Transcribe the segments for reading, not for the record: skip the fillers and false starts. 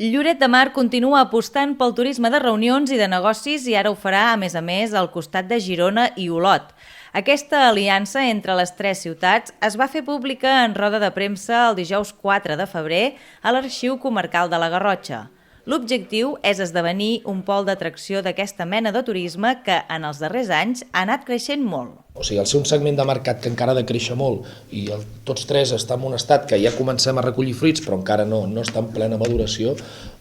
Lloret de Mar continua apostant pel turisme de reunions i de negocis i ara ho farà, a més, al costat de Girona i Olot. Aquesta aliança entre les tres ciutats es va fer pública en roda de premsa el dijous 4 de febrer a l'Arxiu Comarcal de la Garrotxa. L'objectiu és esdevenir un pol d'atracció d'aquesta mena de turisme que en els darrers anys ha anat creixent molt. O sigui, al ser un segment de mercat que encara ha de créixer molt i tots tres estan en un estat que ja comencem a recollir fruits però encara no està en plena maduració,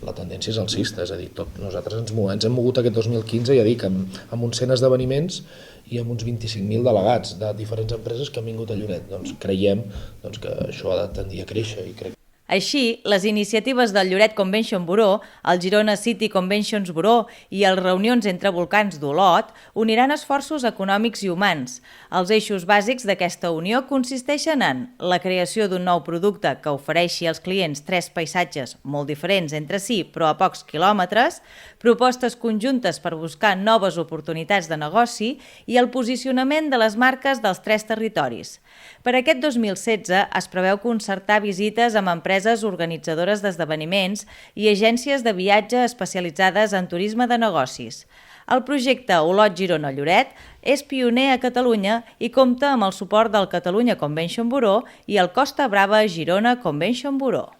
la tendència és alcista, és a dir, nosaltres ens hem mogut aquest 2015, ja dic, amb uns 100 esdeveniments i amb uns 25.000 delegats de diferents empreses que han vingut a Lloret. Doncs creiem que això ha de tendir a créixer i crec. Així, les iniciatives del Lloret Convention Bureau, el Girona City Conventions Bureau i els Reunions entre Volcans d'Olot uniran esforços econòmics i humans. Els eixos bàsics d'aquesta unió consisteixen en la creació d'un nou producte que ofereixi als clients tres paisatges molt diferents entre si però a pocs quilòmetres, propostes conjuntes per buscar noves oportunitats de negoci i el posicionament de les marques dels tres territoris. Per aquest 2016 es preveu concertar visites amb empreses organitzadores d'esdeveniments i agències de viatge especialitzades en turisme de negocis. El projecte Olot-Girona-Lloret és pioner a Catalunya i compta amb el suport del Catalunya Convention Bureau i el Costa Brava Girona Convention Bureau.